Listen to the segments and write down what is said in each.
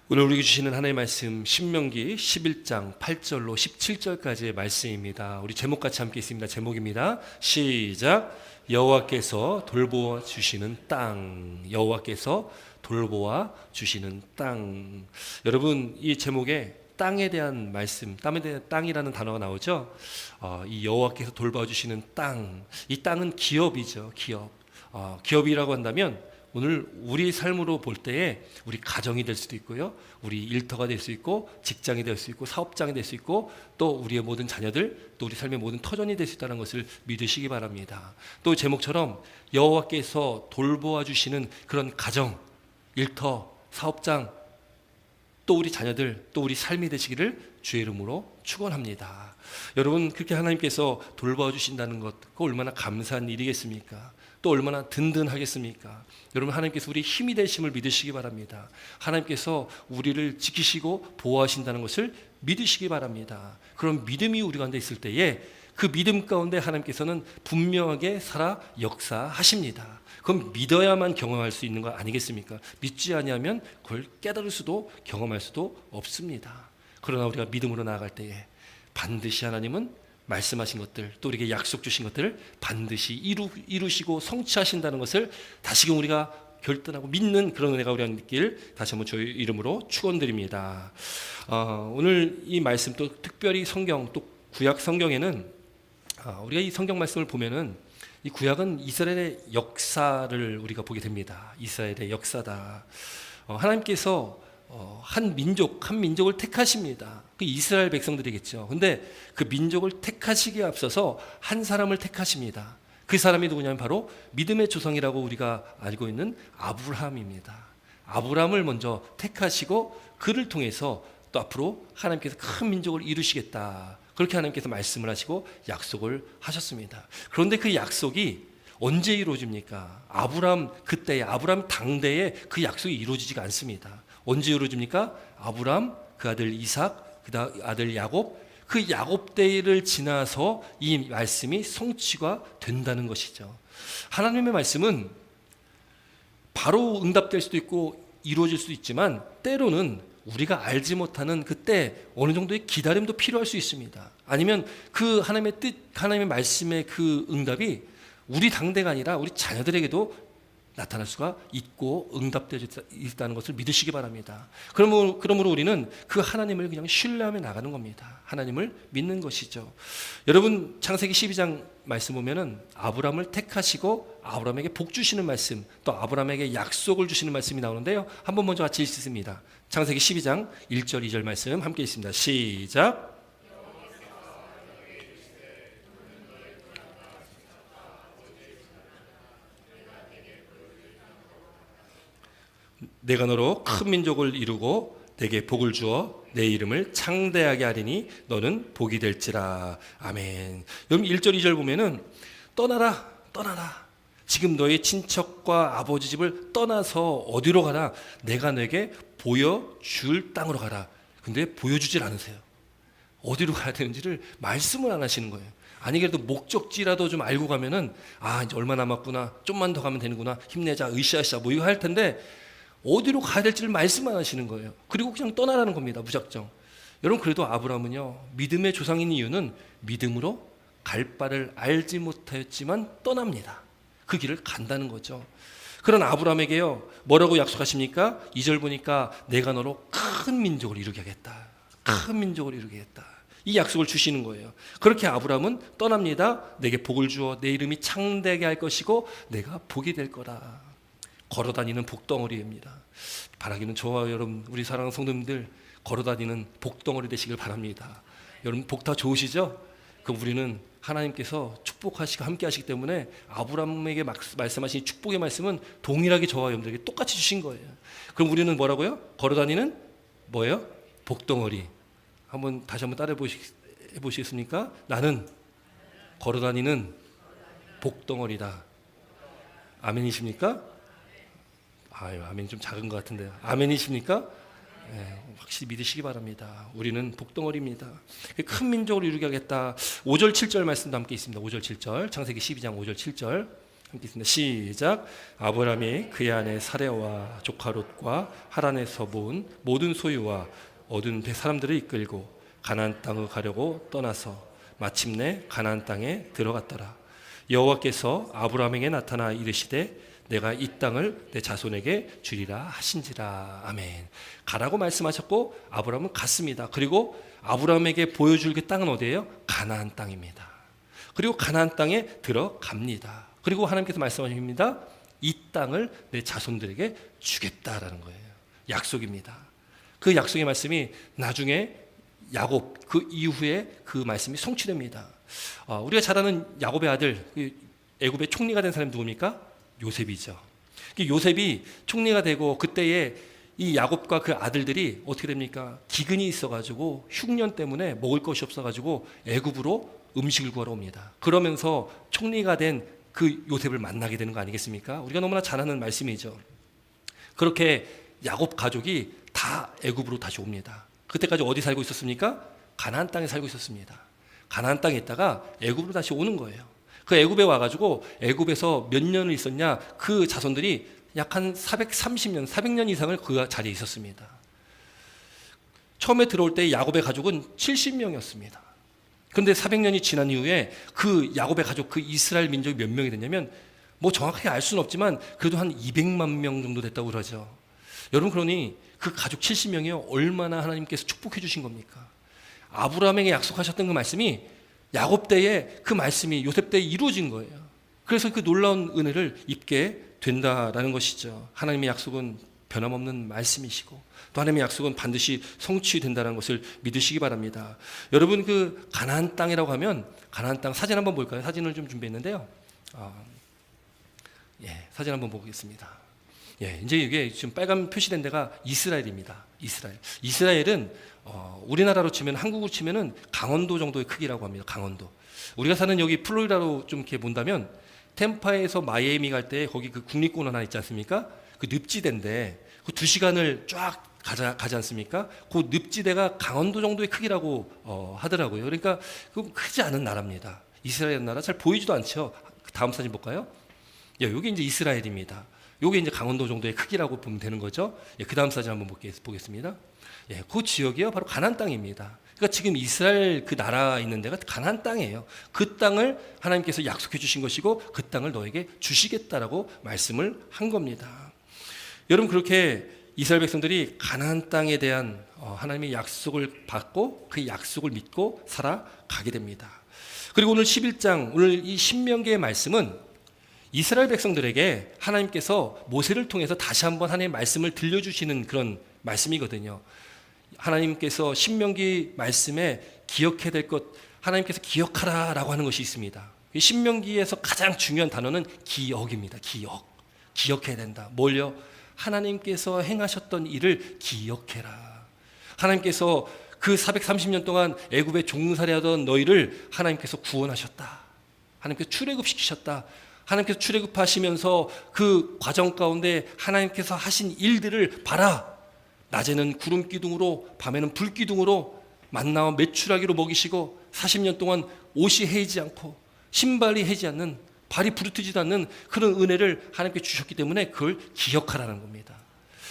오늘 우리에게 주시는 하나님의 말씀 신명기 11장 8절로 17절까지의 말씀입니다. 우리 제목 같이 함께 있습니다. 제목입니다. 시작. 여호와께서 돌보아 주시는 땅. 여호와께서 돌보아 주시는 땅. 여러분, 이 제목에 땅에 대한 말씀, 땅에 대한 땅이라는 단어가 나오죠. 이 여호와께서 돌보아 주시는 땅. 이 땅은 기업이죠. 기업. 기업이라고 한다면 오늘 우리 삶으로 볼 때에 우리 가정이 될 수도 있고요, 우리 일터가 될 수 있고, 직장이 될 수 있고, 사업장이 될 수 있고, 또 우리의 모든 자녀들, 또 우리 삶의 모든 터전이 될 수 있다는 것을 믿으시기 바랍니다. 또 제목처럼 여호와께서 돌보아 주시는 그런 가정, 일터, 사업장, 또 우리 자녀들, 또 우리 삶이 되시기를 주의 이름으로 축원합니다. 여러분, 그렇게 하나님께서 돌보아 주신다는 것, 그거 얼마나 감사한 일이겠습니까? 또 얼마나 든든하겠습니까? 여러분, 하나님께서 우리 힘이 되심을 믿으시기 바랍니다. 하나님께서 우리를 지키시고 보호하신다는 것을 믿으시기 바랍니다. 그런 믿음이 우리 가운데 있을 때에 그 믿음 가운데 하나님께서는 분명하게 살아 역사하십니다. 그건 믿어야만 경험할 수 있는 거 아니겠습니까? 믿지 아니하면 그걸 깨달을 수도 경험할 수도 없습니다. 그러나 우리가 믿음으로 나아갈 때에 반드시 하나님은 말씀하신 것들, 또 우리에게 약속 주신 것들을 반드시 이루시고 성취하신다는 것을 다시금 우리가 결단하고 믿는 그런 은혜가 우리가 있길 다시 한번 저희 이름으로 축원드립니다. 오늘 이 말씀, 또 특별히 성경, 또 구약 성경에는 우리가 이 성경 말씀을 보면은 이 구약은 이스라엘의 역사를 우리가 보게 됩니다. 이스라엘의 역사다. 하나님께서 한 민족을 택하십니다. 그 이스라엘 백성들이겠죠. 근데 그 민족을 택하시기에 앞서서 한 사람을 택하십니다. 그 사람이 누구냐면 바로 믿음의 조상이라고 우리가 알고 있는 아브라함입니다. 아브라함을 먼저 택하시고 그를 통해서 또 앞으로 하나님께서 큰 민족을 이루시겠다, 그렇게 하나님께서 말씀을 하시고 약속을 하셨습니다. 그런데 그 약속이 언제 이루어집니까? 아브라함 당대에 그 약속이 이루어지지가 않습니다. 언제 이루어집니까? 아브라함, 그 아들 이삭, 그 아들 야곱, 그 야곱 때를 지나서 이 말씀이 성취가 된다는 것이죠. 하나님의 말씀은 바로 응답될 수도 있고 이루어질 수도 있지만, 때로는 우리가 알지 못하는 그때 어느 정도의 기다림도 필요할 수 있습니다. 아니면 그 하나님의 뜻, 하나님의 말씀의 그 응답이 우리 당대가 아니라 우리 자녀들에게도 나타날 수가 있고 응답되어 있다는 것을 믿으시기 바랍니다. 그러므로 우리는 그 하나님을 그냥 신뢰하며 나가는 겁니다. 하나님을 믿는 것이죠. 여러분, 창세기 12장 말씀 보면은 아브라함을 택하시고 아브라함에게 복 주시는 말씀, 또 아브라함에게 약속을 주시는 말씀이 나오는데요. 한번 먼저 같이 읽습니다. 창세기 12장 1절 2절 말씀 함께 읽습니다. 시작. 내가 너로 큰 민족을 이루고 내게 복을 주어 내 이름을 창대하게 하리니 너는 복이 될지라. 아멘. 여러분, 1절 2절 보면은 떠나라, 떠나라. 지금 너의 친척과 아버지 집을 떠나서 어디로 가라? 내가 너에게 보여줄 땅으로 가라. 근데 보여주질 않으세요. 어디로 가야 되는지를 말씀을 안 하시는 거예요. 아니, 그래도 목적지라도 좀 알고 가면은 이제 얼마 남았구나, 좀만 더 가면 되는구나, 힘내자, 으쌰으쌰 뭐 이거 할 텐데 어디로 가야 될지를 말씀 안 하시는 거예요. 그리고 그냥 떠나라는 겁니다. 무작정. 여러분, 그래도 아브라함은요, 믿음의 조상인 이유는 믿음으로 갈 바를 알지 못하였지만 떠납니다. 그 길을 간다는 거죠. 그런 아브라함에게요, 뭐라고 약속하십니까? 2절 보니까 내가 너로 큰 민족을 이루게 하겠다. 큰 민족을 이루게 하겠다. 이 약속을 주시는 거예요. 그렇게 아브라함은 떠납니다. 내게 복을 주어 내 이름이 창대하게 할 것이고 내가 복이 될 거라. 걸어다니는 복덩어리입니다. 바라기는 저와 여러분, 우리 사랑하는 성도님들 걸어다니는 복덩어리 되시길 바랍니다. 여러분, 복 다 좋으시죠? 그럼 우리는 하나님께서 축복하시고 함께 하시기 때문에 아브라함에게 말씀하신 축복의 말씀은 동일하게 저와 여러분들에게 똑같이 주신 거예요. 그럼 우리는 뭐라고요? 걸어다니는 뭐예요? 복덩어리. 다시 한번 따라해 보시겠습니까? 나는 걸어다니는 복덩어리다. 아멘이십니까? 아멘이 좀 작은 것 같은데요. 아멘이십니까? 네, 확실히 믿으시기 바랍니다. 우리는 복덩어리입니다. 큰 민족을 이루게 하겠다. 5절 7절 말씀도 함께 있습니다. 5절 7절, 창세기 12장 5절 7절 함께 있습니다. 시작. 아브라함이 그의 아내 사레와 조카 롯과 하란에서 모은 모든 소유와 얻은 사람들을 이끌고 가나안 땅을 가려고 떠나서 마침내 가나안 땅에 들어갔더라. 여호와께서 아브라함에게 나타나 이르시되 내가 이 땅을 내 자손에게 주리라 하신지라. 아멘. 가라고 말씀하셨고 아브라함은 갔습니다. 그리고 아브라함에게 보여줄 그 땅은 어디예요? 가나안 땅입니다. 그리고 가나안 땅에 들어갑니다. 그리고 하나님께서 말씀하십니다. 이 땅을 내 자손들에게 주겠다라는 거예요. 약속입니다. 그 약속의 말씀이 나중에 야곱 그 이후에 그 말씀이 성취됩니다. 우리가 잘 아는 야곱의 아들, 애굽의 총리가 된 사람이 누굽니까? 요셉이죠. 요셉이 총리가 되고 그때에 이 야곱과 그 아들들이 어떻게 됩니까? 기근이 있어가지고 흉년 때문에 먹을 것이 없어가지고 애굽으로 음식을 구하러 옵니다. 그러면서 총리가 된 그 요셉을 만나게 되는 거 아니겠습니까? 우리가 너무나 잘 아는 말씀이죠. 그렇게 야곱 가족이 다 애굽으로 다시 옵니다. 그때까지 어디 살고 있었습니까? 가나안 땅에 살고 있었습니다. 가나안 땅에 있다가 애굽으로 다시 오는 거예요. 그 애굽에 와가지고 애굽에서 몇 년을 있었냐? 그 자손들이 약 한 430년, 400년 이상을 그 자리에 있었습니다. 처음에 들어올 때 야곱의 가족은 70명이었습니다. 그런데 400년이 지난 이후에 그 야곱의 가족, 그 이스라엘 민족이 몇 명이 됐냐면 뭐 정확하게 알 수는 없지만 그래도 한 200만 명 정도 됐다고 그러죠. 여러분, 그러니 그 가족 70명이요 얼마나 하나님께서 축복해 주신 겁니까? 아브라함에게 약속하셨던 그 말씀이 야곱 때에 그 말씀이 요셉 때에 이루어진 거예요. 그래서 그 놀라운 은혜를 입게 된다라는 것이죠. 하나님의 약속은 변함없는 말씀이시고 또 하나님의 약속은 반드시 성취된다는 것을 믿으시기 바랍니다. 여러분, 그 가나안 땅이라고 하면 가나안 땅 사진 한번 볼까요? 사진을 좀 준비했는데요. 사진 한번 보겠습니다. 이제 이게 지금 빨간 표시된 데가 이스라엘입니다. 이스라엘은 우리나라로 치면, 한국으로 치면은 강원도 정도의 크기라고 합니다. 강원도. 우리가 사는 여기 플로리다로 좀 이렇게 본다면 템파에서 마이애미 갈 때 거기 그 국립공원 하나 있지 않습니까? 그 늪지대인데 그 2시간을 쫙 가지 않습니까? 그 늪지대가 강원도 정도의 크기라고 하더라고요. 그러니까 그 크지 않은 나라입니다. 이스라엘 나라 잘 보이지도 않죠. 다음 사진 볼까요? 여기 이제 이스라엘입니다. 요게 이제 강원도 정도의 크기라고 보면 되는 거죠. 그 다음 사진 한번 보겠습니다. 그 지역이요 바로 가나안 땅입니다. 그러니까 지금 이스라엘 그 나라 있는 데가 가나안 땅이에요. 그 땅을 하나님께서 약속해 주신 것이고 그 땅을 너에게 주시겠다라고 말씀을 한 겁니다. 여러분, 그렇게 이스라엘 백성들이 가나안 땅에 대한 하나님의 약속을 받고 그 약속을 믿고 살아가게 됩니다. 그리고 오늘 11장, 오늘 이 신명기의 말씀은 이스라엘 백성들에게 하나님께서 모세를 통해서 다시 한번 하나님의 말씀을 들려주시는 그런 말씀이거든요. 하나님께서 신명기 말씀에 기억해야 될 것, 하나님께서 기억하라라고 하는 것이 있습니다. 신명기에서 가장 중요한 단어는 기억입니다. 기억해야 된다. 뭘요? 하나님께서 행하셨던 일을 기억해라. 하나님께서 그 430년 동안 애굽에 종살이하던 너희를 하나님께서 구원하셨다. 하나님께서 출애굽시키셨다. 하나님께서 출애굽하시면서 그 과정 가운데 하나님께서 하신 일들을 봐라. 낮에는 구름 기둥으로, 밤에는 불 기둥으로 만나와 메추라기로 먹이시고 40년 동안 옷이 헤이지 않고 신발이 헤이지 않는, 발이 부르트지도 않는 그런 은혜를 하나님께 주셨기 때문에 그걸 기억하라는 겁니다.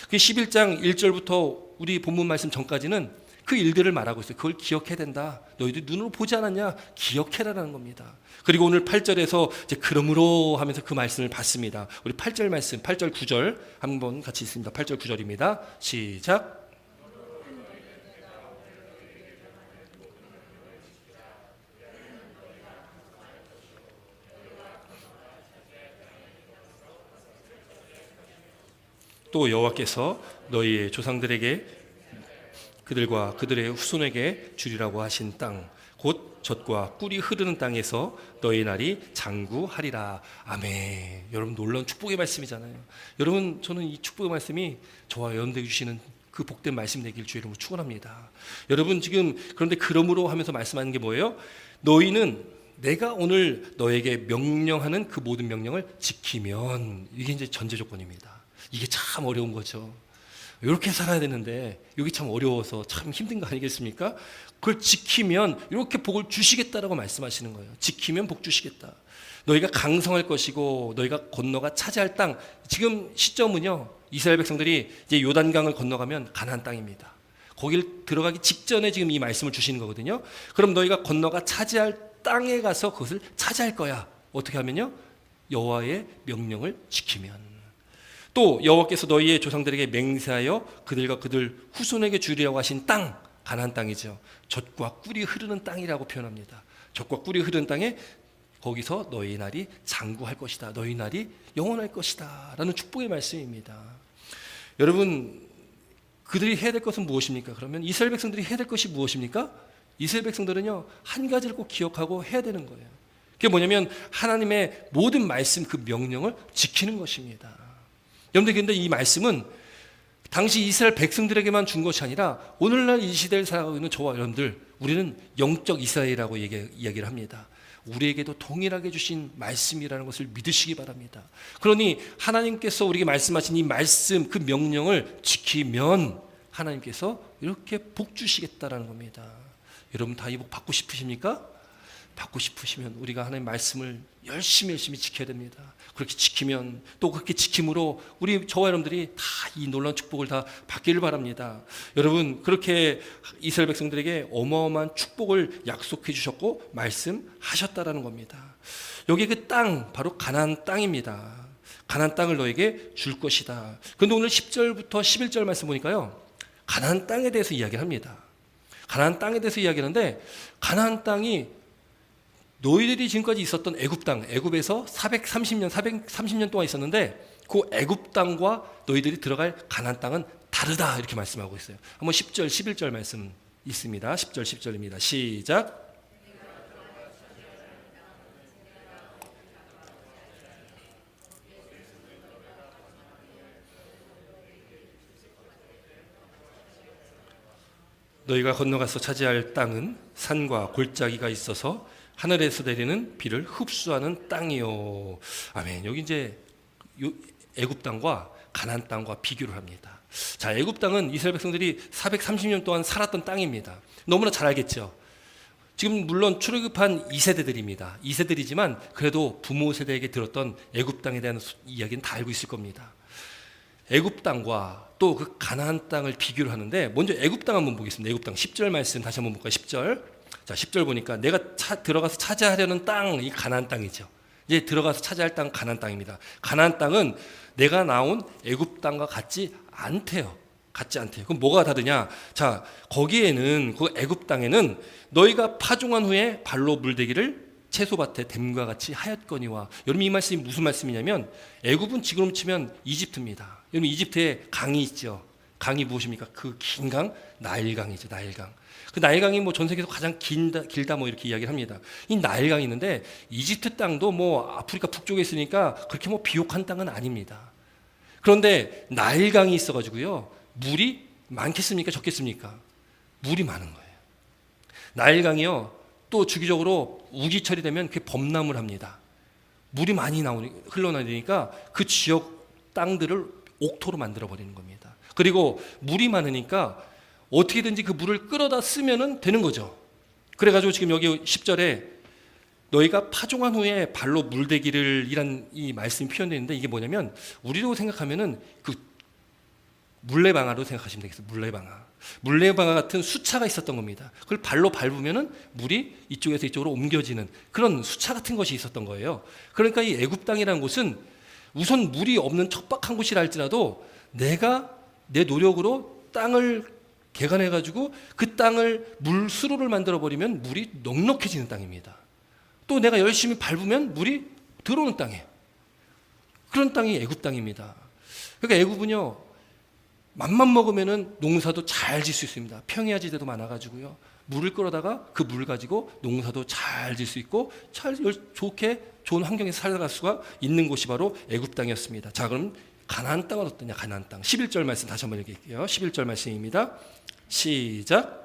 그 11장 1절부터 우리 본문 말씀 전까지는 그 일들을 말하고 있어요. 그걸 기억해야 된다. 너희들 눈으로 보지 않았냐? 기억해라라는 겁니다. 그리고 오늘 8절에서 이제 그러므로 하면서 그 말씀을 받습니다. 우리 8절 말씀, 8절 9절 한번 같이 있습니다. 8절 9절입니다. 시작. 또 여호와께서 너희의 조상들에게 그들과 그들의 후손에게 주리라고 하신 땅, 곧 젖과 꿀이 흐르는 땅에서 너희 날이 장구하리라. 아멘. 여러분, 놀라운 축복의 말씀이잖아요. 여러분, 저는 이 축복의 말씀이 저와 연대해 주시는 그 복된 말씀 되길 주의 이름으로 축원합니다. 여러분, 지금 그런데 그러므로 하면서 말씀하는 게 뭐예요? 너희는 내가 오늘 너에게 명령하는 그 모든 명령을 지키면, 이게 이제 전제 조건입니다. 이게 참 어려운 거죠. 이렇게 살아야 되는데 여기 참 어려워서 참 힘든 거 아니겠습니까? 그걸 지키면 이렇게 복을 주시겠다라고 말씀하시는 거예요. 지키면 복 주시겠다. 너희가 강성할 것이고 너희가 건너가 차지할 땅. 지금 시점은요, 이스라엘 백성들이 이제 요단강을 건너가면 가나안 땅입니다. 거길 들어가기 직전에 지금 이 말씀을 주시는 거거든요. 그럼 너희가 건너가 차지할 땅에 가서 그것을 차지할 거야. 어떻게 하면요? 여호와의 명령을 지키면. 또 여호와께서 너희의 조상들에게 맹세하여 그들과 그들 후손에게 주리라고 하신 땅, 가나안 땅이죠. 젖과 꿀이 흐르는 땅이라고 표현합니다. 젖과 꿀이 흐르는 땅에 거기서 너희 날이 장구할 것이다. 너희 날이 영원할 것이다. 라는 축복의 말씀입니다. 여러분, 그들이 해야 될 것은 무엇입니까? 그러면 이스라엘 백성들이 해야 될 것이 무엇입니까? 이스라엘 백성들은요, 한 가지를 꼭 기억하고 해야 되는 거예요. 그게 뭐냐면 하나님의 모든 말씀, 그 명령을 지키는 것입니다. 여러분들, 그런데 이 말씀은 당시 이스라엘 백성들에게만 준 것이 아니라 오늘날 이 시대를 살아가고 있는 저와 여러분들, 우리는 영적 이스라엘이라고 이야기를 합니다. 우리에게도 동일하게 주신 말씀이라는 것을 믿으시기 바랍니다. 그러니 하나님께서 우리에게 말씀하신 이 말씀, 그 명령을 지키면 하나님께서 이렇게 복 주시겠다라는 겁니다. 여러분 다 이 복 받고 싶으십니까? 받고 싶으시면 우리가 하나님의 말씀을 열심히 지켜야 됩니다. 그렇게 지키면, 또 그렇게 지킴으로 우리 저와 여러분들이 다 이 놀라운 축복을 다 받기를 바랍니다. 여러분, 그렇게 이스라엘 백성들에게 어마어마한 축복을 약속해 주셨고 말씀하셨다라는 겁니다. 여기 그 땅, 바로 가나안 땅입니다. 가나안 땅을 너에게 줄 것이다. 그런데 오늘 10절부터 11절 말씀 보니까요, 가나안 땅에 대해서 이야기를 합니다. 가나안 땅에 대해서 이야기하는데, 가나안 땅이 너희들이 지금까지 있었던 애굽 땅, 애굽에서 430년 동안 있었는데 그 애굽 땅과 너희들이 들어갈 가나안 땅은 다르다, 이렇게 말씀하고 있어요. 한번 10절, 11절 말씀 있습니다. 10절, 10절입니다. 시작. 너희가 건너가서 차지할 땅은 산과 골짜기가 있어서 하늘에서 내리는 비를 흡수하는 땅이요. 아멘. 여기 이제 애굽 땅과 가나안 땅과 비교를 합니다. 자, 애굽 땅은 이스라엘 백성들이 430년 동안 살았던 땅입니다. 너무나 잘 알겠죠. 지금 물론 출애굽한 2세대들입니다. 2세들이지만 그래도 부모 세대에게 들었던 애굽 땅에 대한 이야기는 다 알고 있을 겁니다. 애굽 땅과 또 그 가나안 땅을 비교를 하는데, 먼저 애굽 땅 한번 보겠습니다. 애굽 땅 10절 말씀 다시 한번 볼까요? 10절. 자, 10절 보니까 내가 들어가서 차지하려는 땅, 이 가나안 땅이죠. 이제 들어가서 차지할 땅 가나안 땅입니다. 가나안 땅은 내가 나온 애굽 땅과 같지 않대요. 그럼 뭐가 다르냐? 자, 거기에는, 그 애굽 땅에는 너희가 파종한 후에 발로 물대기를 채소밭에 댐과 같이 하였거니와. 여러분, 이 말씀이 무슨 말씀이냐면, 애굽은 지금 치면 이집트입니다. 여러분, 이집트에 강이 있죠. 강이 무엇입니까? 그 긴 강, 나일강이죠. 나일강. 그 나일강이 뭐 전 세계에서 가장 길다 뭐 이렇게 이야기를 합니다. 이 나일강이 있는데, 이집트 땅도 뭐 아프리카 북쪽에 있으니까 그렇게 뭐 비옥한 땅은 아닙니다. 그런데 나일강이 있어가지고요, 물이 많겠습니까? 적겠습니까? 물이 많은 거예요. 나일강이요, 또 주기적으로 우기철이 되면 그게 범람을 합니다. 물이 많이 흘러나오니까 그 지역 땅들을 옥토로 만들어 버리는 겁니다. 그리고 물이 많으니까 어떻게든지 그 물을 끌어다 쓰면 되는 거죠. 그래가지고 지금 여기 10절에 너희가 파종한 후에 발로 물대기를 이란 이 말씀이 표현되어 있는데, 이게 뭐냐면 우리로 생각하면은 그 물레방아로 생각하시면 되겠어요. 물레방아 같은 수차가 있었던 겁니다. 그걸 발로 밟으면은 물이 이쪽에서 이쪽으로 옮겨지는 그런 수차 같은 것이 있었던 거예요. 그러니까 이 애굽 땅이라는 곳은 우선 물이 없는 척박한 곳이라 할지라도 내가 내 노력으로 땅을 개간해가지고 그 땅을 물수로를 만들어버리면 물이 넉넉해지는 땅입니다. 또 내가 열심히 밟으면 물이 들어오는 땅이에요. 그런 땅이 애굽 땅입니다. 그러니까 애굽은요, 맘만 먹으면은 농사도 잘 질 수 있습니다. 평야지대도 많아가지고요, 물을 끌어다가 그 물 가지고 농사도 잘 질 수 있고 좋은 환경에서 살아갈 수가 있는 곳이 바로 애굽 땅이었습니다. 자, 그럼 가나안 땅은 어떠냐? 가나안 땅 11절 말씀 다시 한번 읽을게요. 11절 말씀입니다. 시작.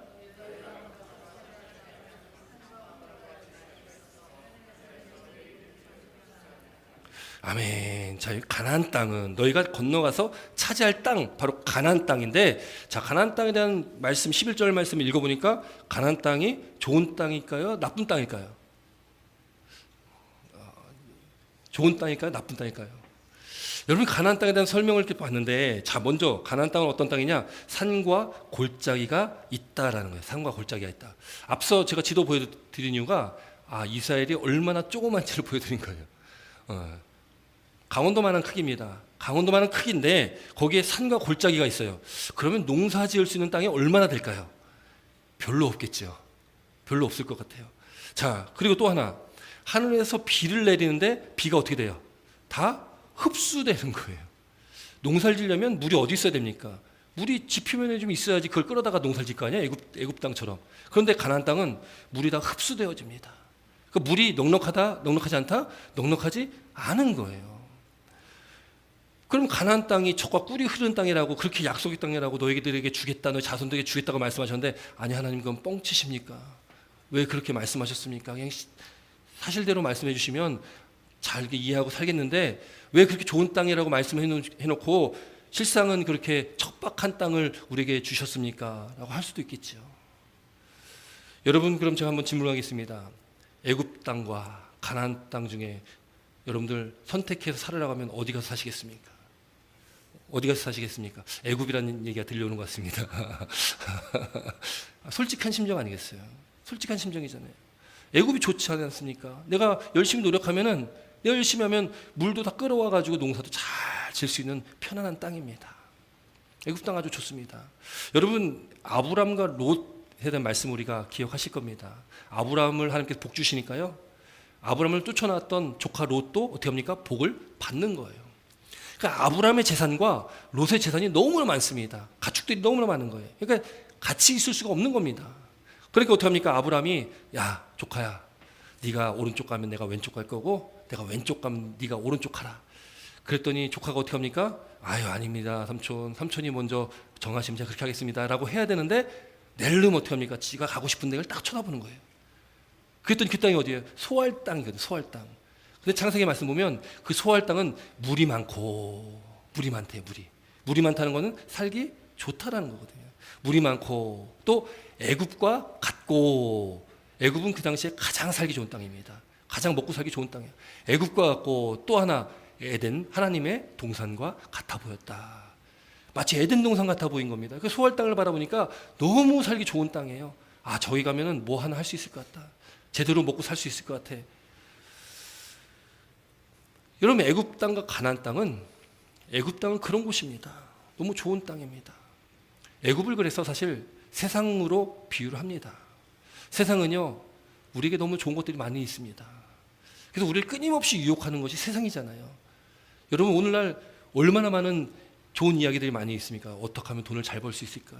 아멘. 자, 이 가나안 땅은 너희가 건너가서 차지할 땅, 바로 가나안 땅인데, 자, 가나안 땅에 대한 말씀 11절 말씀을 읽어보니까 가나안 땅이 좋은 땅일까요? 나쁜 땅일까요? 좋은 땅일까요? 나쁜 땅일까요? 여러분, 가나안 땅에 대한 설명을 이렇게 봤는데, 자, 먼저 가나안 땅은 어떤 땅이냐? 산과 골짜기가 있다라는 거예요. 산과 골짜기가 있다. 앞서 제가 지도 보여드린 이유가 이스라엘이 얼마나 조그만지를 보여드린 거예요. 강원도만한 크기입니다. 강원도만한 크기인데 거기에 산과 골짜기가 있어요. 그러면 농사 지을 수 있는 땅이 얼마나 될까요? 별로 없겠죠. 별로 없을 것 같아요. 자, 그리고 또 하나, 하늘에서 비를 내리는데 비가 어떻게 돼요? 다 흡수되는 거예요. 농사를 지려면 물이 어디 있어야 됩니까? 물이 지표면에 좀 있어야지 그걸 끌어다가 농사를 질 거 아니야? 애굽 땅처럼. 그런데 가나안 땅은 물이 다 흡수되어집니다. 그 물이 넉넉하다, 넉넉하지 않다, 넉넉하지 않은 거예요. 그럼 가나안 땅이 젖과 꿀이 흐르는 땅이라고, 그렇게 약속의 땅이라고 너희들에게 주겠다, 너희 자손들에게 주겠다고 말씀하셨는데, 아니 하나님 그건 뻥치십니까? 왜 그렇게 말씀하셨습니까? 그냥 사실대로 말씀해 주시면 잘 이해하고 살겠는데 왜 그렇게 좋은 땅이라고 말씀해놓고 실상은 그렇게 척박한 땅을 우리에게 주셨습니까? 라고 할 수도 있겠죠. 여러분, 그럼 제가 한번 질문하겠습니다. 애굽 땅과 가나안 땅 중에 여러분들 선택해서 살으라고 하면 어디 가서 사시겠습니까? 어디 가서 사시겠습니까? 애굽이라는 얘기가 들려오는 것 같습니다. 솔직한 심정 아니겠어요? 솔직한 심정이잖아요. 애굽이 좋지 않습니까? 내가 열심히 노력하면은, 내가 열심히 하면 물도 다 끌어와 가지고 농사도 잘 질 수 있는 편안한 땅입니다. 애굽 땅 아주 좋습니다. 여러분, 아브람과 롯에 대한 말씀 우리가 기억하실 겁니다. 아브람을 하나님께서 복 주시니까요, 아브람을 쫓아나왔던 조카 롯도 어떻게 합니까? 복을 받는 거예요. 그러니까 아브람의 재산과 롯의 재산이 너무나 많습니다. 가축들이 너무나 많은 거예요. 그러니까 같이 있을 수가 없는 겁니다. 그러니까 어떻게 합니까? 아브람이, 야, 조카야, 네가 오른쪽 가면 내가 왼쪽 갈 거고, 내가 왼쪽 가면 네가 오른쪽 가라. 그랬더니 조카가 어떻게 합니까? 아유, 아닙니다, 삼촌. 삼촌이 먼저 정하시면 제가 그렇게 하겠습니다 라고 해야 되는데, 낼름 어떻게 합니까? 지가 가고 싶은 데를 딱 쳐다보는 거예요. 그랬더니 그 땅이 어디예요? 소알 땅이거든요. 소알 땅. 근데 창세기 말씀 보면 그 소알 땅은 물이 많고, 물이 많대요. 물이 많다는 거는 살기 좋다라는 거거든요. 물이 많고, 또 애굽과 같고, 애굽은 그 당시에 가장 살기 좋은 땅입니다. 가장 먹고 살기 좋은 땅이에요. 애굽과 같고, 또 하나 에덴, 하나님의 동산과 같아 보였다. 마치 에덴 동산 같아 보인 겁니다. 그 소알 땅을 바라보니까 너무 살기 좋은 땅이에요. 저기 가면은 뭐 하나 할 수 있을 것 같다. 제대로 먹고 살 수 있을 것 같아. 여러분, 애굽 땅과 가나안 땅은, 애굽 땅은 그런 곳입니다. 너무 좋은 땅입니다. 애굽을 그래서 사실 세상으로 비유를 합니다. 세상은요, 우리에게 너무 좋은 것들이 많이 있습니다. 그래서 우리를 끊임없이 유혹하는 것이 세상이잖아요. 여러분, 오늘날 얼마나 많은 좋은 이야기들이 많이 있습니까? 어떻게 하면 돈을 잘 벌 수 있을까?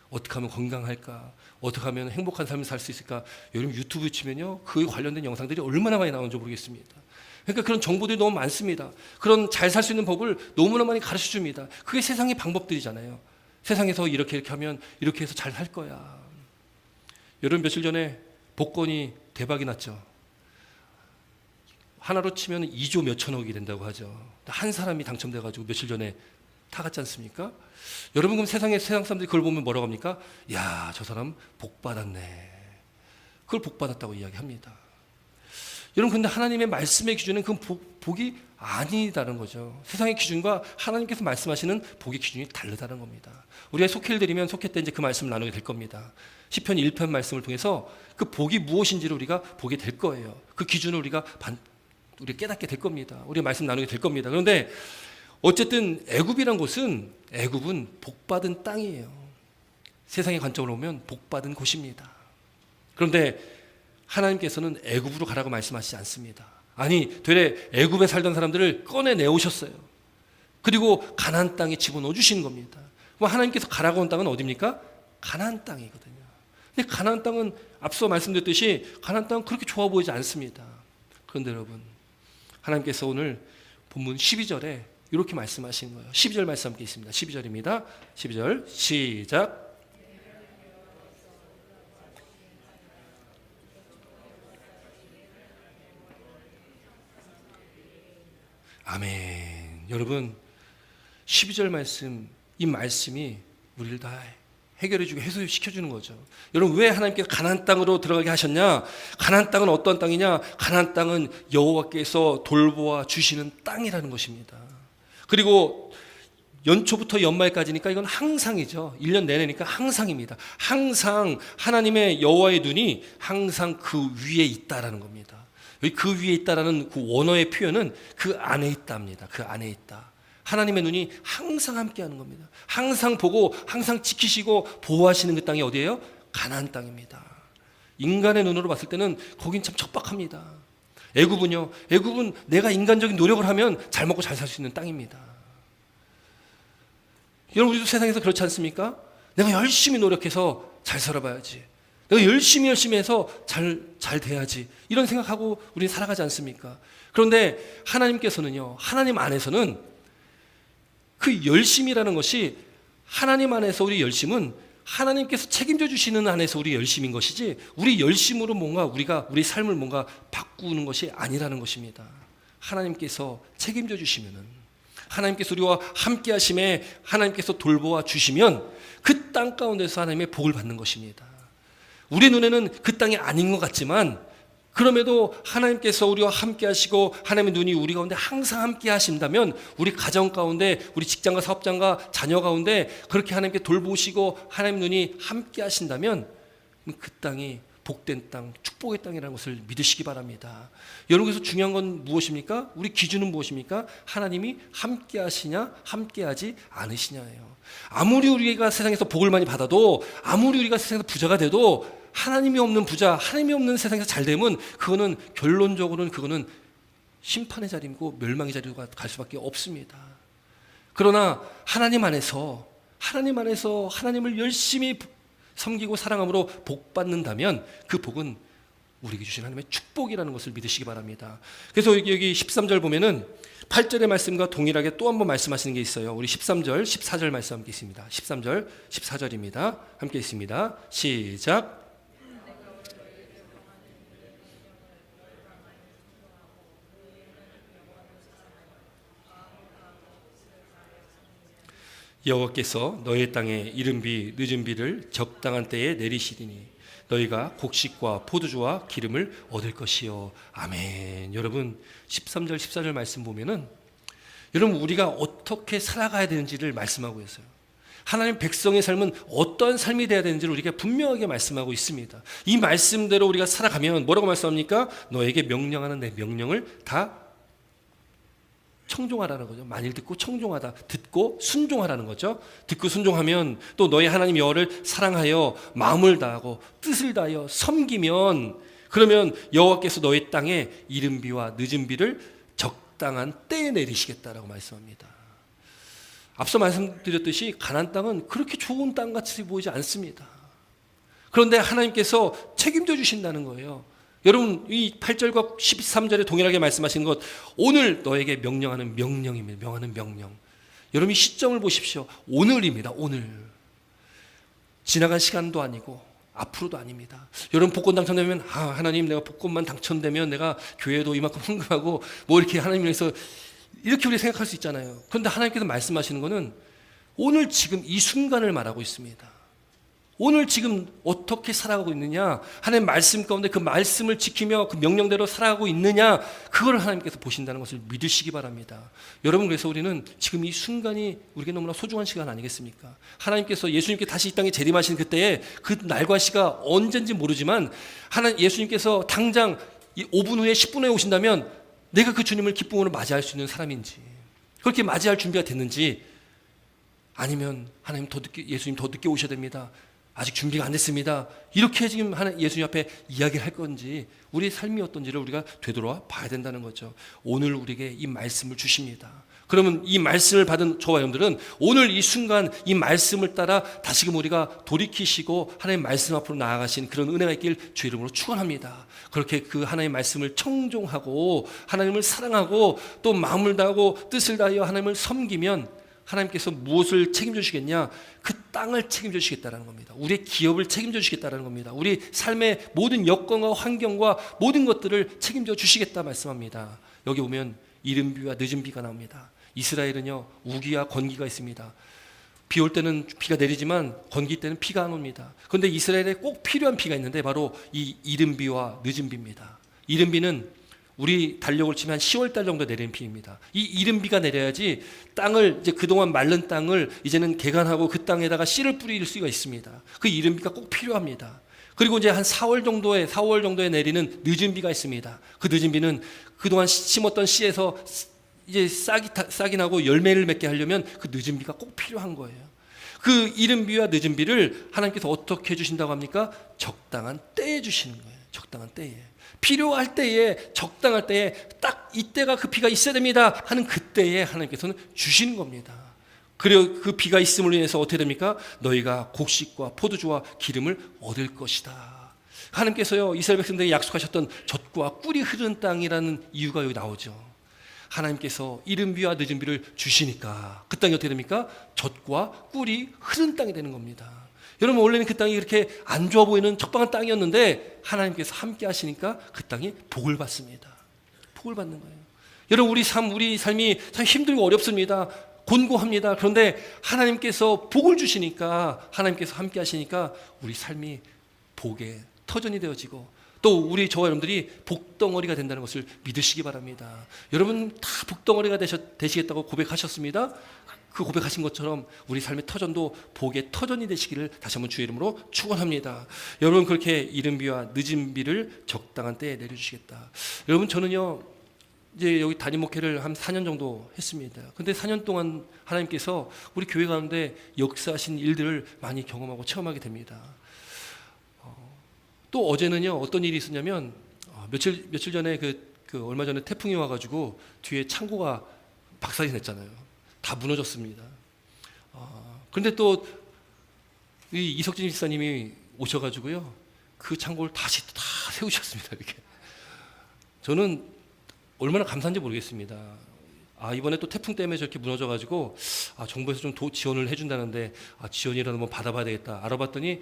어떻게 하면 건강할까? 어떻게 하면 행복한 삶을 살 수 있을까? 여러분, 유튜브 치면요, 그에 관련된 영상들이 얼마나 많이 나오는지 모르겠습니다. 그러니까 그런 정보들이 너무 많습니다. 그런 잘 살 수 있는 법을 너무나 많이 가르쳐 줍니다. 그게 세상의 방법들이잖아요. 세상에서 이렇게 하면 이렇게 해서 잘 살 거야. 여러분, 며칠 전에 복권이 대박이 났죠. 하나로 치면 2조 몇천억이 된다고 하죠. 한 사람이 당첨돼가지고 며칠 전에 타갔지 않습니까? 여러분, 그럼 세상 사람들이 그걸 보면 뭐라고 합니까? 야, 저 사람 복 받았네. 그걸 복 받았다고 이야기합니다. 여러분, 근데 하나님의 말씀의 기준은 그 복이 아니다는 거죠. 세상의 기준과 하나님께서 말씀하시는 복의 기준이 다르다는 겁니다. 우리가 속회를 드리면 속회 때 이제 그 말씀을 나누게 될 겁니다. 시편 1편 말씀을 통해서 그 복이 무엇인지를 우리가 보게 될 거예요. 그 기준을 우리가 깨닫게 될 겁니다. 우리가 말씀 나누게 될 겁니다. 그런데 어쨌든 애굽이란 곳은, 애굽은 복받은 땅이에요. 세상의 관점으로 보면 복받은 곳입니다. 그런데 하나님께서는 애굽으로 가라고 말씀하시지 않습니다. 아니, 되레 애굽에 살던 사람들을 꺼내내오셨어요. 그리고 가나안 땅에 집어넣어 주시는 겁니다. 그럼 하나님께서 가라고 온 땅은 어디입니까? 가나안 땅이거든요. 근데 가나안 땅은 앞서 말씀드렸듯이 가나안 땅은 그렇게 좋아 보이지 않습니다. 그런데 여러분, 하나님께서 오늘 본문 12절에 이렇게 말씀하시는 거예요. 12절 말씀 함께 있습니다. 12절입니다. 12절 시작. 아멘. 여러분 12절 말씀, 이 말씀이 우리를 다 해결해주고 해소시켜주는 거죠. 여러분 왜 하나님께서 가나안 땅으로 들어가게 하셨냐? 가나안 땅은 어떤 땅이냐? 가나안 땅은 여호와께서 돌보아 주시는 땅이라는 것입니다. 그리고 연초부터 연말까지니까 이건 항상이죠. 1년 내내니까 항상입니다. 항상 하나님의 여호와의 눈이 항상 그 위에 있다라는 겁니다. 여기 그 위에 있다라는 그 원어의 표현은 그 안에 있답니다. 그 안에 있다. 하나님의 눈이 항상 함께하는 겁니다. 항상 보고 항상 지키시고 보호하시는 그 땅이 어디예요? 가나안 땅입니다. 인간의 눈으로 봤을 때는 거긴 참 척박합니다. 애굽은요, 애굽은 내가 인간적인 노력을 하면 잘 먹고 잘 살 수 있는 땅입니다. 여러분 우리도 세상에서 그렇지 않습니까? 내가 열심히 노력해서 잘 살아봐야지, 내가 열심히 해서 잘 돼야지, 이런 생각하고 우리는 살아가지 않습니까? 그런데 하나님께서는요, 하나님 안에서는 그 열심이라는 것이, 하나님 안에서 우리 열심은 하나님께서 책임져 주시는 안에서 우리 열심인 것이지, 우리 열심으로 뭔가 우리 삶을 뭔가 바꾸는 것이 아니라는 것입니다. 하나님께서 책임져 주시면은, 하나님께서 우리와 함께 하심에 하나님께서 돌보아 주시면 그 땅 가운데서 하나님의 복을 받는 것입니다. 우리 눈에는 그 땅이 아닌 것 같지만, 그럼에도 하나님께서 우리와 함께 하시고 하나님의 눈이 우리 가운데 항상 함께 하신다면, 우리 가정 가운데, 우리 직장과 사업장과 자녀 가운데 그렇게 하나님께 돌보시고 하나님의 눈이 함께 하신다면 그 땅이 복된 땅, 축복의 땅이라는 것을 믿으시기 바랍니다. 여러분, 그래서 중요한 건 무엇입니까? 우리 기준은 무엇입니까? 하나님이 함께 하시냐, 함께 하지 않으시냐예요. 아무리 우리가 세상에서 복을 많이 받아도, 아무리 우리가 세상에서 부자가 돼도, 하나님이 없는 부자, 하나님이 없는 세상에서 잘 되면 그거는 결론적으로는 그거는 심판의 자리이고 멸망의 자리로 갈 수밖에 없습니다. 그러나 하나님 안에서 하나님을 열심히 섬기고 사랑함으로 복 받는다면 그 복은 우리에게 주신 하나님의 축복이라는 것을 믿으시기 바랍니다. 그래서 여기 13절 보면은 8절의 말씀과 동일하게 또 한 번 말씀하시는 게 있어요. 우리 13절, 14절 말씀 함께 있습니다. 13절, 14절입니다. 함께 있습니다. 시작. 여호와께서 너희 땅에 이른비 늦은 비를 적당한 때에 내리시리니 너희가 곡식과 포도주와 기름을 얻을 것이요. 아멘. 여러분 13절 14절 말씀 보면은, 여러분 우리가 어떻게 살아가야 되는지를 말씀하고 있어요. 하나님 백성의 삶은 어떤 삶이 되어야 되는지를 우리가 분명하게 말씀하고 있습니다. 이 말씀대로 우리가 살아가면 뭐라고 말씀합니까? 너에게 명령하는 내 명령을 다 청종하라는 거죠. 만일 듣고 청종하다, 듣고 순종하라는 거죠. 듣고 순종하면, 또 너희 하나님 여호와를 사랑하여 마음을 다하고 뜻을 다하여 섬기면, 그러면 여호와께서 너희 땅에 이른 비와 늦은 비를 적당한 때에 내리시겠다라고 말씀합니다. 앞서 말씀드렸듯이 가나안 땅은 그렇게 좋은 땅같이 보이지 않습니다. 그런데 하나님께서 책임져 주신다는 거예요. 여러분 이 8절과 13절에 동일하게 말씀하시는 것, 오늘 너에게 명령하는 명령입니다. 명하는 명령. 여러분 이 시점을 보십시오. 오늘입니다. 오늘. 지나간 시간도 아니고 앞으로도 아닙니다. 여러분 복권 당첨되면 하나님 내가 복권만 당첨되면 내가 교회도 이만큼 헌금하고 뭐 이렇게 하나님 위해서 이렇게 우리 생각할 수 있잖아요. 그런데 하나님께서 말씀하시는 것은 오늘 지금 이 순간을 말하고 있습니다. 오늘 지금 어떻게 살아가고 있느냐, 하나님 말씀 가운데 그 말씀을 지키며 그 명령대로 살아가고 있느냐, 그걸 하나님께서 보신다는 것을 믿으시기 바랍니다. 여러분 그래서 우리는 지금 이 순간이 우리에게 너무나 소중한 시간 아니겠습니까? 하나님께서 예수님께 다시 이 땅에 재림하신 그때에 그 날과 시가 언젠지 모르지만, 예수님께서 당장 5분 후에 10분 후에 오신다면 내가 그 주님을 기쁨으로 맞이할 수 있는 사람인지, 그렇게 맞이할 준비가 됐는지, 아니면 하나님 더 늦게, 예수님 더 늦게 오셔야 됩니다, 아직 준비가 안 됐습니다, 이렇게 지금 예수님 앞에 이야기를 할 건지, 우리의 삶이 어떤지를 우리가 되돌아 봐야 된다는 거죠. 오늘 우리에게 이 말씀을 주십니다. 그러면 이 말씀을 받은 저와 여러분들은 오늘 이 순간 이 말씀을 따라 다시금 우리가 돌이키시고 하나님 말씀 앞으로 나아가신 그런 은혜가 있길 주 이름으로 축원합니다. 그렇게 그 하나님의 말씀을 청종하고 하나님을 사랑하고 또 마음을 다하고 뜻을 다하여 하나님을 섬기면 하나님께서 무엇을 책임져 주시겠냐? 그 땅을 책임져 주시겠다는 겁니다. 우리의 기업을 책임져 주시겠다는 겁니다. 우리 삶의 모든 여건과 환경과 모든 것들을 책임져 주시겠다 말씀합니다. 여기 보면 이른 비와 늦은 비가 나옵니다. 이스라엘은요 우기와 건기가 있습니다. 비 올 때는 비가 내리지만 건기 때는 비가 안 옵니다. 그런데 이스라엘에 꼭 필요한 비가 있는데 바로 이 이른 비와 늦은 비입니다. 이른 비는 우리 달력을 치면 한 10월 달 정도 내리는 비입니다. 이 이른 비가 내려야지 땅을 이제 그동안 마른 땅을 이제는 개간하고 그 땅에다가 씨를 뿌릴 수가 있습니다. 그 이른 비가 꼭 필요합니다. 그리고 이제 한 4월 정도에 내리는 늦은 비가 있습니다. 그 늦은 비는 그동안 심었던 씨에서 이제 싹이 나고 열매를 맺게 하려면 그 늦은 비가 꼭 필요한 거예요. 그 이른 비와 늦은 비를 하나님께서 어떻게 주신다고 합니까? 적당한 때에 주시는 거예요. 적당한 때에. 필요할 때에, 적당할 때에 딱 이때가 그 비가 있어야 됩니다 하는 그때에 하나님께서는 주시는 겁니다. 그리고 그 비가 있음으로 인해서 어떻게 됩니까? 너희가 곡식과 포도주와 기름을 얻을 것이다. 하나님께서요 이스라엘 백성들에게 약속하셨던 젖과 꿀이 흐르는 땅이라는 이유가 여기 나오죠. 하나님께서 이른 비와 늦은 비를 주시니까 그 땅이 어떻게 됩니까? 젖과 꿀이 흐르는 땅이 되는 겁니다. 여러분 원래는 그 땅이 그렇게 안 좋아 보이는 적방한 땅이었는데 하나님께서 함께 하시니까 그 땅이 복을 받습니다. 복을 받는 거예요. 여러분 우리 삶이 참 힘들고 어렵습니다. 곤고합니다. 그런데 하나님께서 복을 주시니까 하나님께서 함께 하시니까 우리 삶이 복의 터전이 되어지고 또 우리 저와 여러분들이 복덩어리가 된다는 것을 믿으시기 바랍니다. 여러분 다 복덩어리가 되시겠다고 고백하셨습니다. 그 고백하신 것처럼 우리 삶의 터전도 복의 터전이 되시기를 다시 한번 주의 이름으로 축원합니다. 여러분 그렇게 이른 비와 늦은 비를 적당한 때에 내려주시겠다. 여러분 저는요 이제 여기 담임 목회를 한 4년 정도 했습니다. 근데 4년 동안 하나님께서 우리 교회 가운데 역사하신 일들을 많이 경험하고 체험하게 됩니다. 또 어제는요 어떤 일이 있었냐면 며칠 전에 얼마 전에 태풍이 와가지고 뒤에 창고가 박살이 났잖아요. 다 무너졌습니다. 그런데 또 이 이석진 집사님이 오셔가지고요 그 창고를 다시 다 세우셨습니다. 이렇게 저는 얼마나 감사한지 모르겠습니다. 이번에 또 태풍 때문에 저렇게 무너져가지고 정부에서 좀 지원을 해준다는데 지원이라도 뭐 받아봐야 되겠다. 알아봤더니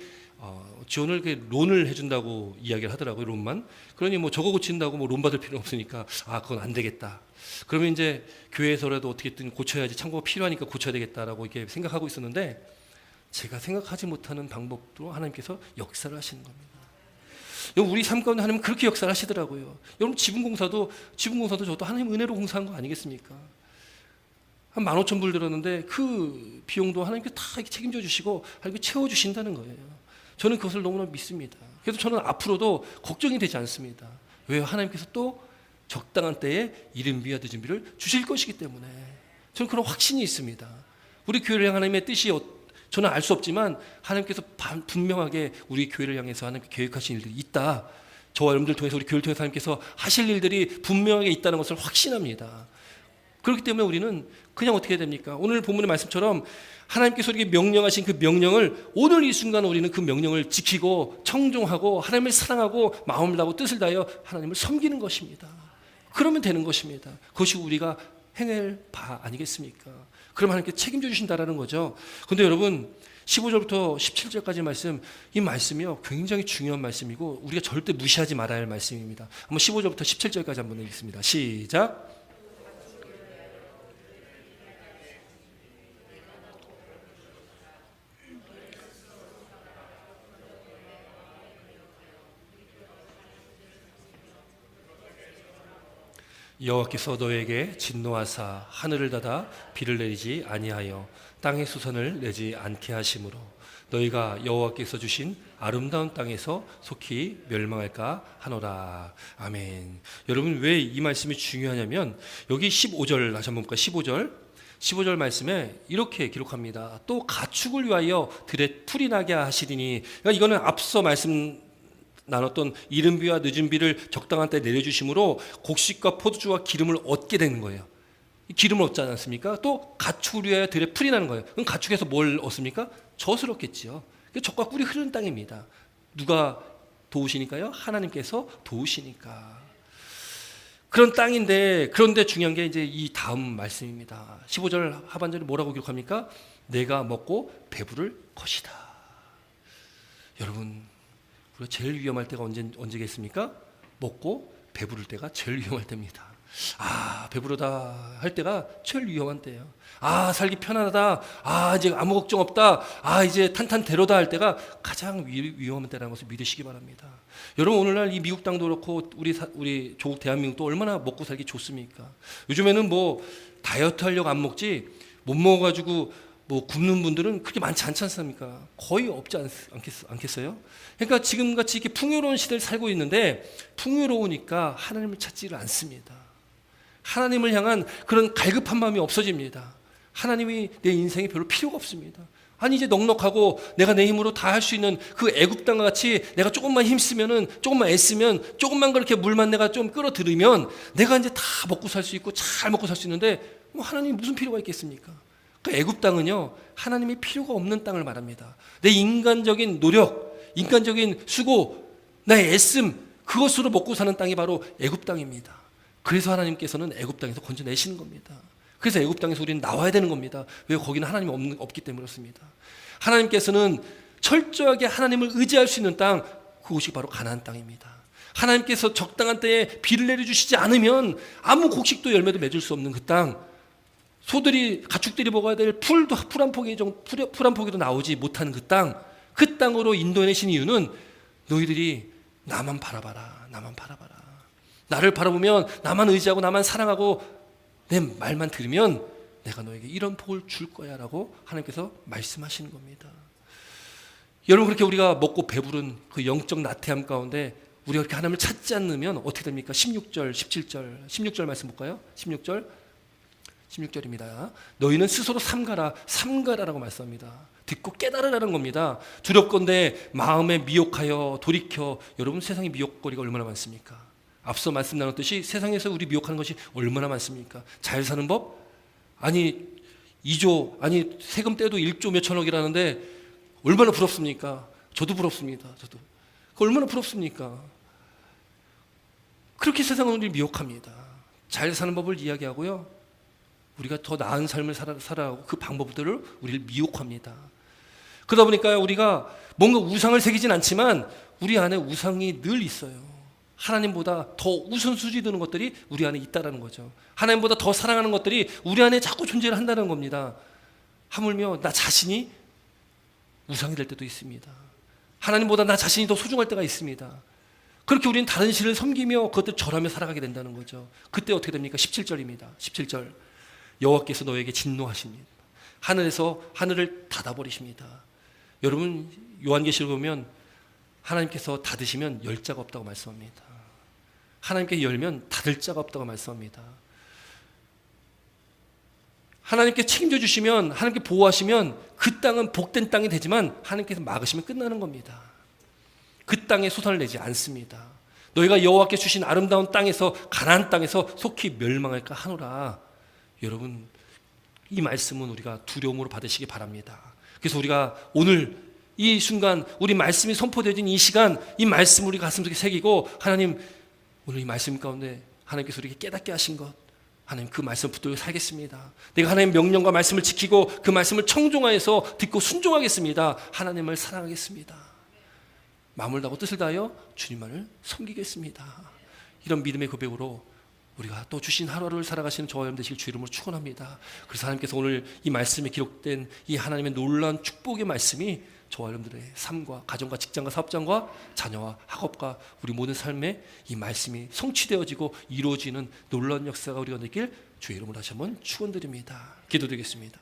지원을 론을 해준다고 이야기를 하더라고요. 론만. 그러니 뭐 저거 고친다고 뭐 론 받을 필요 없으니까 그건 안 되겠다. 그러면 이제 교회에서라도 어떻게든 고쳐야지 창고가 필요하니까 고쳐야 되겠다라고 이렇게 생각하고 있었는데 제가 생각하지 못하는 방법으로 하나님께서 역사를 하시는 겁니다. 우리 삶 가운데 하나님은 그렇게 역사를 하시더라고요. 여러분 지붕공사도 저도 하나님 은혜로 공사한 거 아니겠습니까? 한 15,000불 들었는데 그 비용도 하나님께서 다 이렇게 책임져 주시고 하나님께 채워주신다는 거예요. 저는 그것을 너무나 믿습니다. 그래서 저는 앞으로도 걱정이 되지 않습니다. 왜요? 하나님께서 또 적당한 때에 이른 비와 늦은 비를 주실 것이기 때문에 저는 그런 확신이 있습니다. 우리 교회를 향한 하나님의 뜻이 저는 알 수 없지만 하나님께서 분명하게 우리 교회를 향해서 하나님께 계획하신 일들이 있다. 저와 여러분들 통해서 우리 교회를 통해서 하나님께서 하실 일들이 분명하게 있다는 것을 확신합니다. 그렇기 때문에 우리는 그냥 어떻게 해야 됩니까? 오늘 본문의 말씀처럼 하나님께서 우리에게 명령하신 그 명령을 오늘 이 순간 우리는 그 명령을 지키고 청종하고 하나님을 사랑하고 마음을 다하고 뜻을 다하여 하나님을 섬기는 것입니다. 그러면 되는 것입니다. 그것이 우리가 행할 바 아니겠습니까? 그럼 하나님께 책임져 주신다라는 거죠. 그런데 여러분 15절부터 17절까지 말씀, 이 말씀이요 굉장히 중요한 말씀이고 우리가 절대 무시하지 말아야 할 말씀입니다. 한번 15절부터 17절까지 한번 읽겠습니다. 시작. 여호와께서 너에게 진노하사 하늘을 닫아 비를 내리지 아니하여 땅의 수선을 내지 않게 하심으로 너희가 여호와께서 주신 아름다운 땅에서 속히 멸망할까 하노라. 아멘. 여러분 왜 이 말씀이 중요하냐면 여기 15절 다시 한번 볼까요? 15절 말씀에 이렇게 기록합니다. 또 가축을 위하여 들에 풀이 나게 하시리니, 그러니까 이거는 앞서 말씀 나눴던 이른 비와 늦은 비를 적당한 때 내려주심으로 곡식과 포도주와 기름을 얻게 되는 거예요. 기름을 얻지 않았습니까? 또 가축을 위하여 들에 풀이 나는 거예요. 그럼 가축에서 뭘 얻습니까? 젖을 얻겠지요. 젖과 꿀이 흐르는 땅입니다. 누가 도우시니까요? 하나님께서 도우시니까. 그런 땅인데, 그런데 중요한 게 이제 이 다음 말씀입니다. 15절 하반절에 뭐라고 기록합니까? 내가 먹고 배부를 것이다. 여러분, 우리가 제일 위험할 때가 언제겠습니까? 먹고 배부를 때가 제일 위험할 때입니다. 배부르다 할 때가 제일 위험한 때예요. 살기 편안하다. 이제 아무 걱정 없다. 이제 탄탄대로다 할 때가 가장 위험한 때라는 것을 믿으시기 바랍니다. 여러분, 오늘날 이 미국 땅도 그렇고 우리 조국 대한민국도 얼마나 먹고 살기 좋습니까? 요즘에는 뭐 다이어트 하려고 안 먹지 못 먹어가지고 뭐 굶는 분들은 그렇게 많지 않지 않습니까? 거의 없지 않겠어요? 그러니까 지금같이 이렇게 풍요로운 시대를 살고 있는데 풍요로우니까 하나님을 찾지를 않습니다. 하나님을 향한 그런 갈급한 마음이 없어집니다. 하나님이 내 인생에 별로 필요가 없습니다. 이제 넉넉하고 내가 내 힘으로 다 할 수 있는 그 애굽 땅과 같이 내가 조금만 힘쓰면은, 조금만 애쓰면, 조금만 그렇게 물만 내가 좀 끌어들이면 내가 이제 다 먹고 살 수 있고 잘 먹고 살 수 있는데 뭐 하나님이 무슨 필요가 있겠습니까? 그 애굽 땅은요, 하나님이 필요가 없는 땅을 말합니다. 내 인간적인 노력, 인간적인 수고, 나의 애씀, 그것으로 먹고 사는 땅이 바로 애굽 땅입니다. 그래서 하나님께서는 애굽 땅에서 건져내시는 겁니다. 그래서 애굽 땅에서 우리는 나와야 되는 겁니다. 왜? 거기는 하나님이 없기 때문에 그렇습니다. 하나님께서는 철저하게 하나님을 의지할 수 있는 땅, 그곳이 바로 가나안 땅입니다. 하나님께서 적당한 때에 비를 내려주시지 않으면 아무 곡식도 열매도 맺을 수 없는 그 땅, 가축들이 먹어야 될 풀 한 포기도 나오지 못하는 그 땅, 그 땅으로 인도해내신 이유는 너희들이 나만 바라봐라, 나만 바라봐라. 나를 바라보면, 나만 의지하고 나만 사랑하고 내 말만 들으면 내가 너에게 이런 복을 줄 거야 라고 하나님께서 말씀하시는 겁니다. 여러분, 그렇게 우리가 먹고 배부른 그 영적 나태함 가운데 우리가 그렇게 하나님을 찾지 않으면 어떻게 됩니까? 16절, 17절, 16절 말씀 볼까요? 16절입니다. 너희는 스스로 삼가라라고 말씀합니다. 듣고 깨달으라는 겁니다. 두렵건대 마음에 미혹하여 돌이켜. 여러분, 세상에 미혹거리가 얼마나 많습니까? 앞서 말씀 나눴듯이 세상에서 우리 미혹하는 것이 얼마나 많습니까? 잘 사는 법? 2조, 세금 떼도 1조 몇천억이라는데 얼마나 부럽습니까? 저도 부럽습니다. 저도. 얼마나 부럽습니까? 그렇게 세상은 우리를 미혹합니다. 잘 사는 법을 이야기하고요, 우리가 더 나은 삶을 살아가고 그 방법들을 우리를 미혹합니다. 그러다 보니까 우리가 뭔가 우상을 새기진 않지만 우리 안에 우상이 늘 있어요. 하나님보다 더 우선순위 두는 것들이 우리 안에 있다는 거죠. 하나님보다 더 사랑하는 것들이 우리 안에 자꾸 존재를 한다는 겁니다. 하물며 나 자신이 우상이 될 때도 있습니다. 하나님보다 나 자신이 더 소중할 때가 있습니다. 그렇게 우리는 다른 신을 섬기며 그것들 절하며 살아가게 된다는 거죠. 그때 어떻게 됩니까? 17절입니다. 17절. 여호와께서 너에게 진노하십니다. 하늘에서 하늘을 닫아버리십니다. 여러분, 요한계시록 보면 하나님께서 닫으시면 열 자가 없다고 말씀합니다. 하나님께 열면 닫을 자가 없다고 말씀합니다. 하나님께 책임져 주시면, 하나님께 보호하시면 그 땅은 복된 땅이 되지만 하나님께서 막으시면 끝나는 겁니다. 그 땅에 소산을 내지 않습니다. 너희가 여호와께 주신 아름다운 땅에서, 가나안 땅에서 속히 멸망할까 하노라. 여러분, 이 말씀은 우리가 두려움으로 받으시기 바랍니다. 그래서 우리가 오늘 이 순간, 우리 말씀이 선포되어진 이 시간, 이 말씀을 우리 가슴속에 새기고, 하나님, 오늘 이 말씀 가운데 하나님께서 우리에게 깨닫게 하신 것, 하나님 그 말씀 붙들고 살겠습니다. 내가 하나님의 명령과 말씀을 지키고 그 말씀을 청종하여서 듣고 순종하겠습니다. 하나님을 사랑하겠습니다. 마음을 다하고 뜻을 다하여 주님만을 섬기겠습니다. 이런 믿음의 고백으로 우리가 또 주신 하루하루를 살아가시는 저와 여러분 되시길 주 이름으로 축원합니다. 그래서 하나님께서 오늘 이 말씀에 기록된 이 하나님의 놀라운 축복의 말씀이 저와 여러분들의 삶과 가정과 직장과 사업장과 자녀와 학업과 우리 모든 삶에 이 말씀이 성취되어지고 이루어지는 놀라운 역사가 우리가 느낄 주의 이름으로 다시 한번 축원드립니다. 기도드리겠습니다.